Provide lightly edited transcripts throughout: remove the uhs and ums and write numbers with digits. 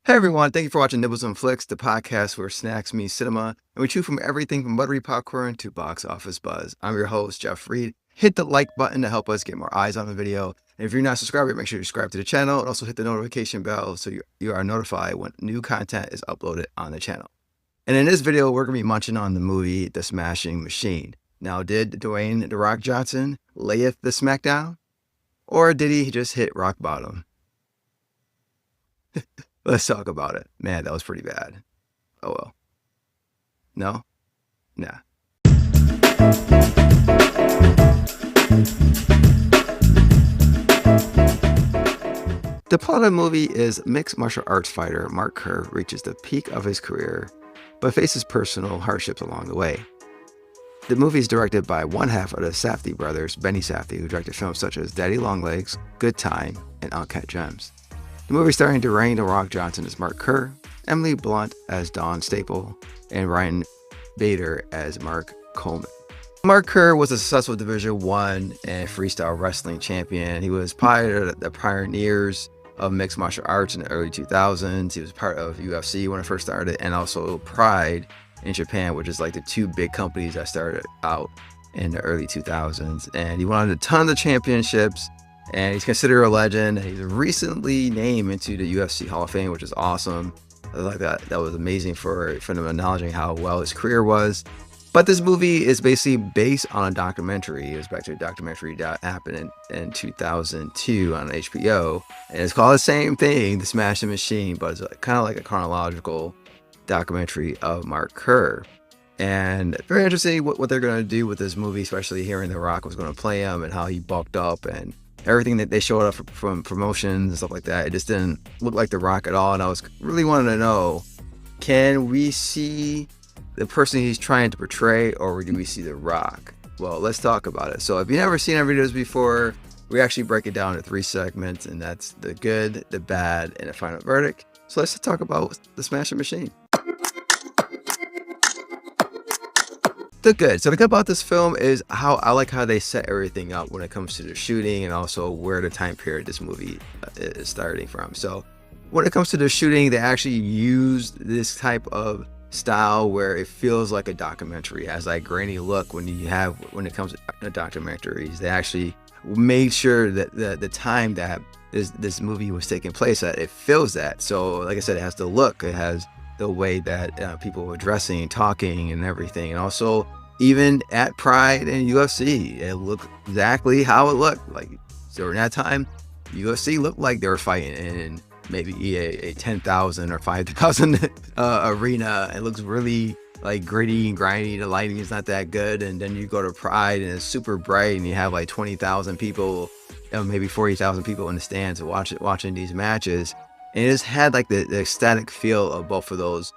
Hey everyone, thank you for watching NibblenFlix, the podcast where snacks meet cinema, and we chew from everything from buttery popcorn to box office buzz. I'm your host, Jeff Reed. Hit the like button to help us get more eyes on the video. And if you're not subscribed, make sure you subscribe to the channel and also hit the notification bell so you are notified when new content is uploaded on the channel. And in this video, we're going to be munching on the movie The Smashing Machine. Now, did Dwayne "The Rock" Johnson layeth the smackdown? Or did he just hit rock bottom? Let's talk about it. Man, that was pretty bad. Oh well. No? Nah. The plot of the movie is mixed martial arts fighter Mark Kerr reaches the peak of his career, but faces personal hardships along the way. The movie is directed by one half of the Safdie brothers, Benny Safdie, who directed films such as Daddy Longlegs, Good Time, and Uncut Gems. The movie starring Dwayne "The Rock" Johnson as Mark Kerr, Emily Blunt as Dawn Staple, and Ryan Bader as Mark Coleman. Mark Kerr was a successful Division I and freestyle wrestling champion. He was part of the pioneers of mixed martial arts in the early 2000s. He was part of UFC when it first started, and also Pride in Japan, which is like the two big companies that started out in the early 2000s. And he won a ton of championships. And he's considered a legend. He's recently named into the UFC Hall of Fame, which is awesome. I like that. That was amazing for them acknowledging how well his career was. But this movie is basically based on a documentary. It was back to a documentary that happened in 2002 on HBO. And it's called the same thing, The Smashing Machine, but it's kind of like a chronological documentary of Mark Kerr. And very interesting what they're going to do with this movie, especially hearing The Rock was going to play him and how he bulked up and everything that they showed up from promotions and stuff like that. It just didn't look like The Rock at all. And I was really wanting to know, can we see the person he's trying to portray, or do we see The Rock? Well, let's talk about it. So if you've never seen our videos before, we actually break it down into 3 segments, and that's the good, the bad, and the final verdict. So let's talk about The Smashing Machine. The good. So the good about this film is how I like how they set everything up when it comes to the shooting and also where the time period this movie is starting from. So when it comes to the shooting, they actually used this type of style where it feels like a documentary. It has like grainy look when it comes to documentaries. They actually made sure that the time that this movie was taking place at, it feels that. So like I said, it has the look, it has the way that people were dressing, talking, and everything. And also, even at Pride and UFC, it looked exactly how it looked. Like during that time, UFC looked like they were fighting in maybe a 10,000 or 5,000 arena. It looks really like gritty and grimy. The lighting is not that good. And then you go to Pride and it's super bright, and you have like 20,000 people, maybe 40,000 people in the stands watching these matches. And it just had like the ecstatic feel of both of those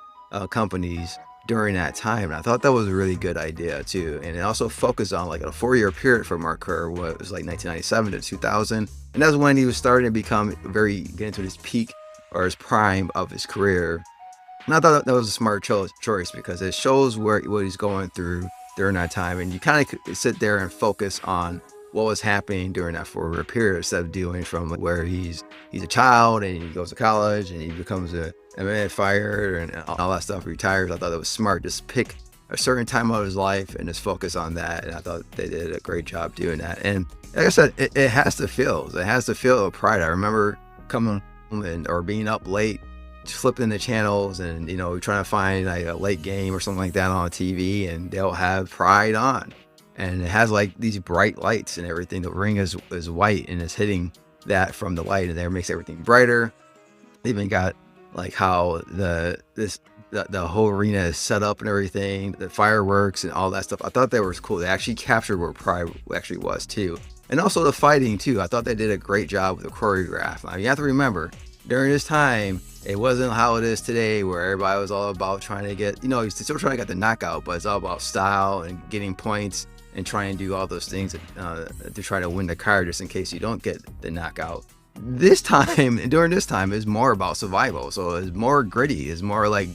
companies during that time. And I thought that was a really good idea too. And it also focused on like a 4-year period for Mark Kerr, what was like 1997 to 2000. And that's when he was starting to get into his peak or his prime of his career. And I thought that was a smart choice because it shows what he's going through during that time. And you kind of could sit there and focus on what was happening during that 4-year period instead of dealing from where he's a child and he goes to college and he becomes a fighter and all that stuff, retires. I thought it was smart. Just pick a certain time of his life and just focus on that. And I thought they did a great job doing that. And like I said, it has the feels. It has the feel of Pride. I remember coming home or being up late, flipping the channels and, trying to find like a late game or something like that on TV, and they'll have Pride on. And it has like these bright lights and everything. The ring is white and it's hitting that from the light, and that makes everything brighter. They even got like how the whole arena is set up and everything, the fireworks and all that stuff. I thought that was cool. They actually captured where Pride actually was too. And also the fighting too. I thought they did a great job with the choreograph. You have to remember, during this time, it wasn't how it is today where everybody was all about trying to get, you're still trying to get the knockout, but it's all about style and getting points and try and do all those things to try to win the card just in case you don't get the knockout. During this time, is more about survival. So it's more gritty. It's more like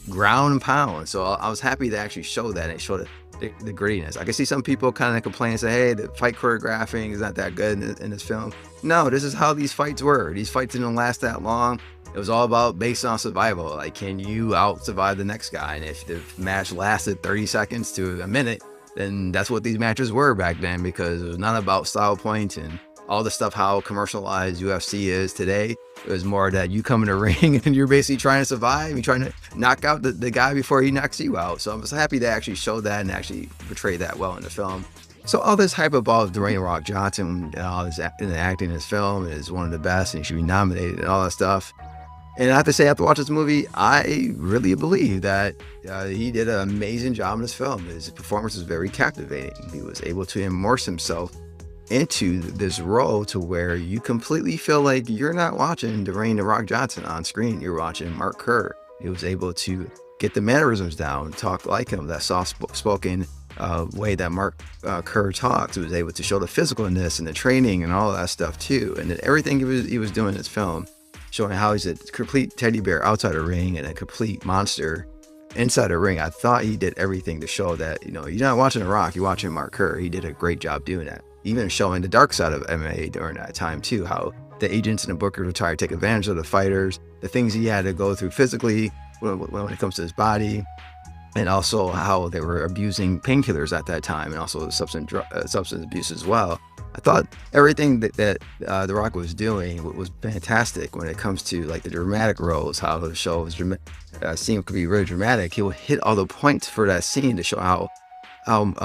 ground and pound. So I was happy to actually show that and show the grittiness. I can see some people kind of complain and say, hey, the fight choreographing is not that good in this film. No, this is how these fights were. These fights didn't last that long. It was all about based on survival. Like, can you out survive the next guy? And if the match lasted 30 seconds to a minute, then that's what these matches were back then, because it was not about style points and all the stuff how commercialized UFC is today. It was more that you come in the ring and you're basically trying to survive. You're trying to knock out the guy before he knocks you out. So I'm just happy to actually show that and actually portray that well in the film. So all this hype about Dwayne "Rock" Johnson and all this acting in this film is one of the best, and he should be nominated and all that stuff. And I have to say, after watching this movie, I really believe that he did an amazing job in this film. His performance was very captivating. He was able to immerse himself into this role to where you completely feel like you're not watching Dwayne "The Rock" Johnson on screen. You're watching Mark Kerr. He was able to get the mannerisms down, talk like him, that soft-spoken way that Mark Kerr talks. He was able to show the physicalness and the training and all that stuff too. And then everything he was doing in this film, showing how he's a complete teddy bear outside the ring and a complete monster inside the ring. I thought he did everything to show that, you know, you're not watching The Rock, you're watching Mark Kerr. He did a great job doing that. Even showing the dark side of MMA during that time too, how the agents and the bookers would try to take advantage of the fighters, the things he had to go through physically when it comes to his body, and also how they were abusing painkillers at that time, and also substance abuse as well. I thought everything that The Rock was doing was fantastic when it comes to like the dramatic roles, how the show was scene could be really dramatic. He would hit all the points for that scene to show how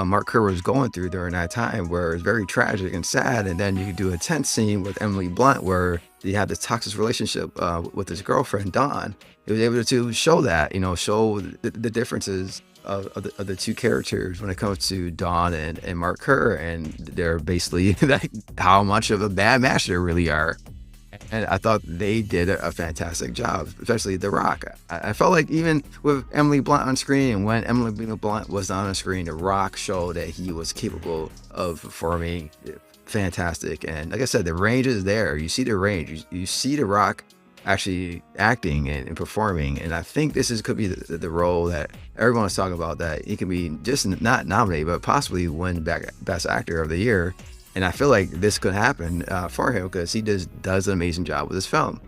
Mark Kerr was going through during that time, where it's very tragic and sad. And then you do a tense scene with Emily Blunt where you have this toxic relationship with his girlfriend Dawn. He was able to show that, you know, show the differences of the two characters when it comes to Dawn and Mark Kerr, and they're basically like how much of a bad match they really are. And I thought they did a fantastic job, especially The Rock. I felt like even with Emily Blunt on screen, and when Emily Blunt was on screen, The Rock showed that he was capable of performing fantastic. And like I said, the range is there. You see the range. You see The Rock actually acting and performing. And I think this could be the role that everyone is talking about, that he can be just not nominated, but possibly win Best Actor of the Year. And I feel like this could happen for him, because he just does an amazing job with this film.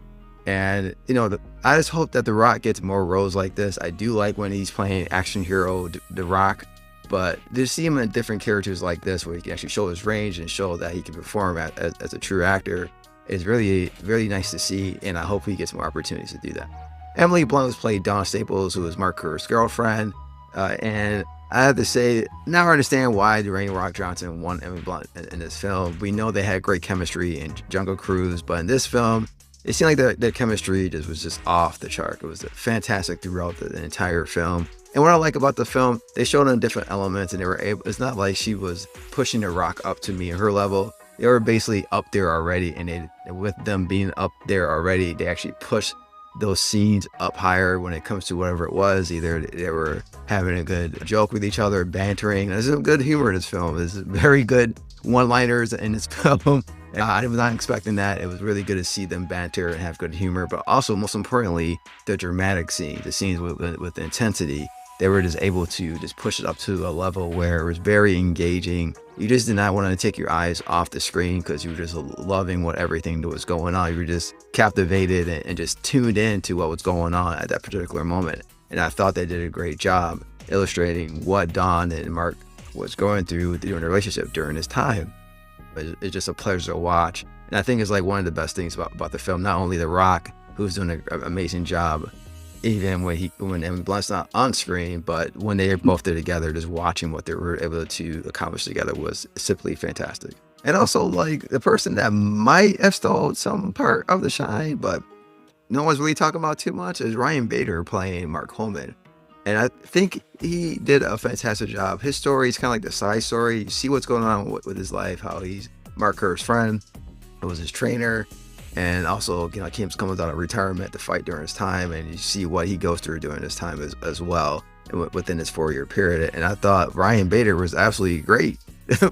And, you know, I just hope that The Rock gets more roles like this. I do like when he's playing action hero The Rock, but to see him in different characters like this, where he can actually show his range and show that he can perform as a true actor, is really, really nice to see. And I hope he gets more opportunities to do that. Emily Blunt was played Dawn Staples, who was Mark Kerr's girlfriend. And I have to say, now I understand why Dwayne "Rock" Johnson won Emily Blunt in this film. We know they had great chemistry in Jungle Cruise, but in this film, it seemed like their chemistry was just off the chart. It was fantastic throughout the entire film. And what I like about the film, they showed them different elements, and they were able, it's not like she was pushing The Rock up to me and her level. They were basically up there already, and with them being up there already, they actually pushed those scenes up higher when it comes to whatever it was. Either they were having a good joke with each other, bantering. There's some good humor in this film. There's very good one-liners in this film. I was not expecting that. It was really good to see them banter and have good humor, but also, most importantly, the dramatic scenes, the scenes with intensity. They were just able to just push it up to a level where it was very engaging. You just did not want to take your eyes off the screen, because you were just loving everything that was going on. You were just captivated and just tuned in to what was going on at that particular moment. And I thought they did a great job illustrating what Dawn and Mark was going through during the relationship during this time. It's just a pleasure to watch. And I think it's like one of the best things about the film, not only The Rock, who's doing an amazing job, even when Emily Blunt's not on screen, but when they both did together, just watching what they were able to accomplish together was simply fantastic. And also, like, the person that might have stole some part of the shine, but no one's really talking about too much, is Ryan Bader playing Mark Coleman. And I think he did a fantastic job. His story is kind of like the side story. You see what's going on with his life, how he's Mark Kerr's friend, it was his trainer, and also, you know, Kim's coming out of retirement to fight during his time, and you see what he goes through during his time as well within this 4-year period. And I thought Ryan Bader was absolutely great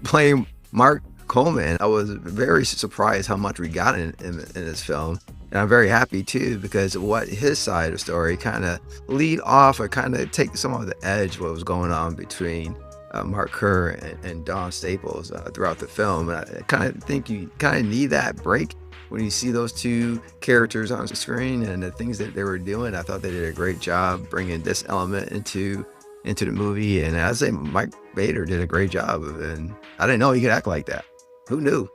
playing Mark Coleman. I was very surprised how much we got in this film, and I'm very happy too, because what his side of the story kind of lead off or kind of take some of the edge what was going on between Mark Kerr and Dawn Staples throughout the film. And I kind of think you kind of need that break when you see those two characters on the screen and the things that they were doing, I thought they did a great job bringing this element into the movie. And I'd say Mike Bader did a great job of it. And I didn't know he could act like that. Who knew?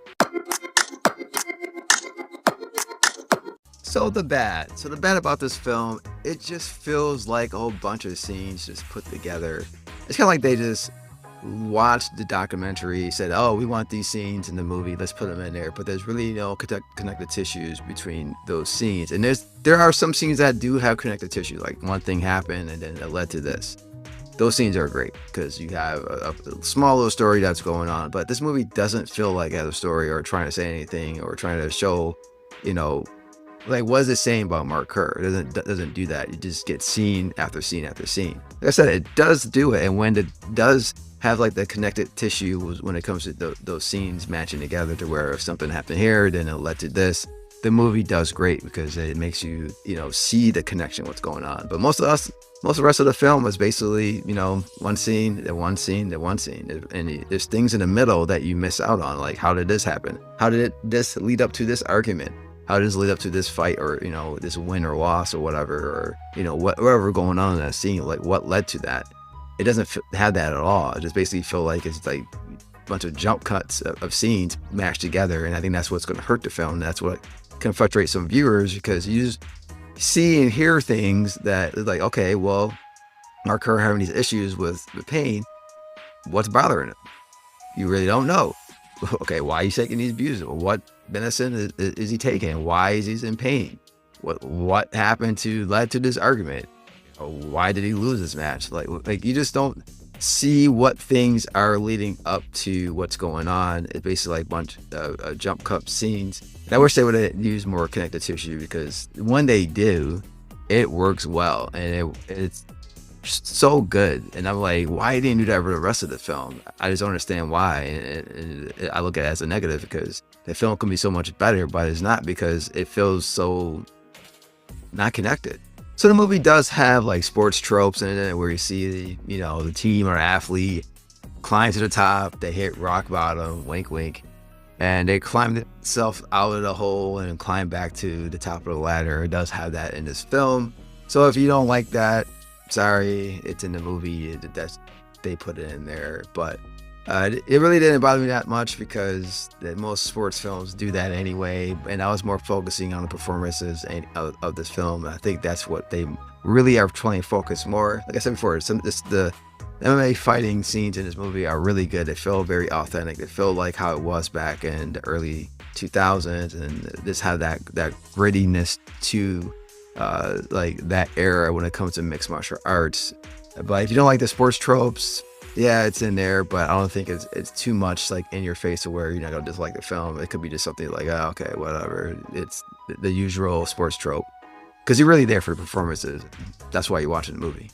So the bad about this film, it just feels like a whole bunch of scenes just put together. It's kind of like they just watched the documentary, said, oh, we want these scenes in the movie, let's put them in there. But there's really no connected tissues between those scenes. And there are some scenes that do have connected tissue, like one thing happened and then it led to this. Those scenes are great because you have a small little story that's going on. But this movie doesn't feel like it has a story or trying to say anything or trying to show, like, what is it saying about Mark Kerr? It doesn't do that. You just get scene after scene after scene. Like I said, it does do it. And when it does have like the connected tissue when it comes to those scenes matching together to where if something happened here, then it led to this, the movie does great because it makes you, see the connection, what's going on. But most of the rest of the film is basically, one scene, then one scene, then one scene. And there's things in the middle that you miss out on. Like, how did this happen? How did this lead up to this argument? How does it lead up to this fight or, this win or loss or whatever, or, whatever going on in that scene, like what led to that? It doesn't have that at all. It just basically feel like it's like a bunch of jump cuts of scenes mashed together. And I think that's what's going to hurt the film. That's what can frustrate some viewers because you just see and hear things that is like, okay, well, Mark Kerr having these issues with the pain, what's bothering him? You really don't know. Okay, why is he taking these views? What medicine is he taking? Why is he in pain? What happened led to this argument? Why did he lose this match? Like you just don't see what things are leading up to what's going on. It's basically like a bunch of jump cut scenes. And I wish they would have used more connective tissue because when they do, it works well and it's so good. And I'm like, why didn't you do that for the rest of the film? I just don't understand why. And I look at it as a negative because the film can be so much better, but it's not because it feels so not connected. So the movie does have like sports tropes in it where you see the team or athlete climb to the top, they hit rock bottom, wink, wink, and they climb themselves out of the hole and climb back to the top of the ladder. It does have that in this film. So if you don't like that, sorry, it's in the movie. They put it in there, but it really didn't bother me that much because most sports films do that anyway. And I was more focusing on the performances of this film. I think that's what they really are trying to focus more. Like I said before, the MMA fighting scenes in this movie are really good. They feel very authentic. They feel like how it was back in the early 2000s, and just have that grittiness to like that era when it comes to mixed martial arts. But if you don't like the sports tropes, yeah, it's in there, but I don't think it's too much like in your face to where you're not gonna dislike the film. It could be just something like, oh, okay, whatever. It's the usual sports trope because you're really there for the performances. That's why you're watching the movie.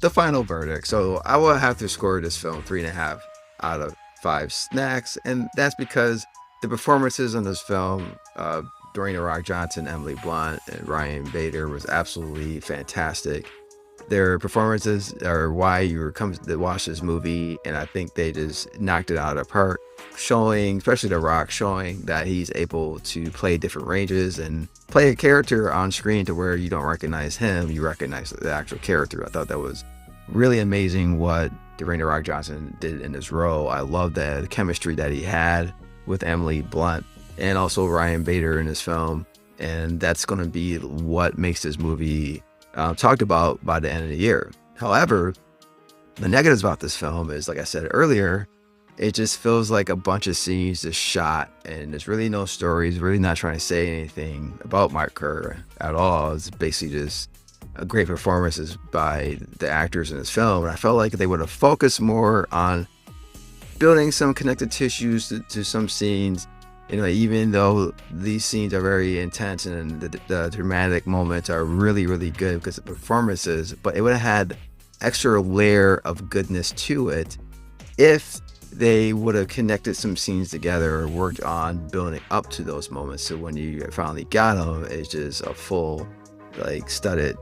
The final verdict. So I will have to score this film 3.5 out of 5 snacks, and that's because the performances in this film, Dwayne "The Rock" Johnson, Emily Blunt, and Ryan Bader was absolutely fantastic. Their performances are why you come to watch this movie, and I think they just knocked it out of the park, showing, especially The Rock, showing that he's able to play different ranges and play a character on screen to where you don't recognize him, you recognize the actual character. I thought that was really amazing what Dwayne "The Rock" Johnson did in this role. I love the chemistry that he had with Emily Blunt and also Ryan Bader in this film, and that's going to be what makes this movie talked about by the end of the year. However, the negatives about this film is, like I said earlier, it just feels like a bunch of scenes just shot, and there's really no stories, really not trying to say anything about Mark Kerr at all. It's basically just great performances by the actors in this film, and I felt like they would have focused more on building some connective tissues to some scenes. Even though these scenes are very intense and the dramatic moments are really, really good because of performances, but it would have had extra layer of goodness to it if they would have connected some scenes together or worked on building up to those moments. So when you finally got them, it's just a full, like, studded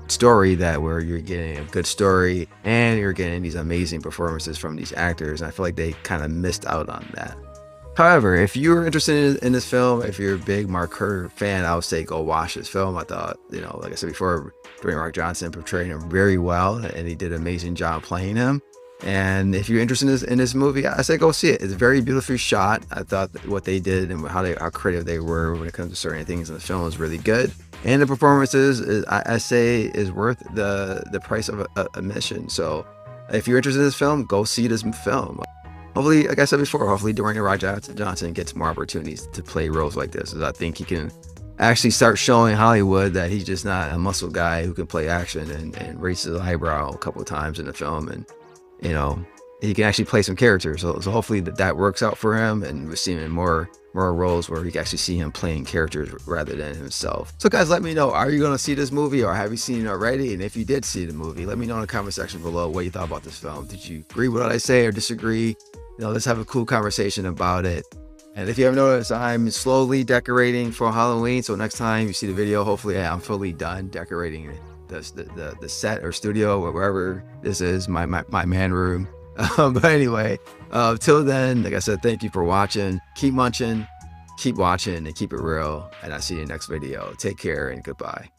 story that where you're getting a good story and you're getting these amazing performances from these actors. And I feel like they kind of missed out on that. However, if you're interested in this film, if you're a big Mark Kerr fan, I would say go watch this film. I thought, like I said before, Dwayne Rock Johnson portrayed him very well, and he did an amazing job playing him. And if you're interested in this movie, I say go see it. It's very beautifully shot. I thought that what they did and how creative they were when it comes to certain things in the film was really good. And the performances, I say, is worth the price of admission. So if you're interested in this film, go see this film. Hopefully, like I said before, hopefully Dwayne Rock Johnson gets more opportunities to play roles like this. I think he can actually start showing Hollywood that he's just not a muscle guy who can play action and raise his eyebrow a couple of times in the film. And, he can actually play some characters. So hopefully that works out for him, and we're seeing more roles where we can actually see him playing characters rather than himself. So guys, let me know, are you going to see this movie, or have you seen it already? And if you did see the movie, let me know in the comment section below what you thought about this film. Did you agree with what I say or disagree? Let's have a cool conversation about it. And if you haven't noticed, I'm slowly decorating for Halloween. So next time you see the video, hopefully I'm fully done decorating the set or studio or wherever this is, my man room. But anyway, till then, like I said, thank you for watching. Keep munching, keep watching, and keep it real. And I'll see you in the next video. Take care and goodbye.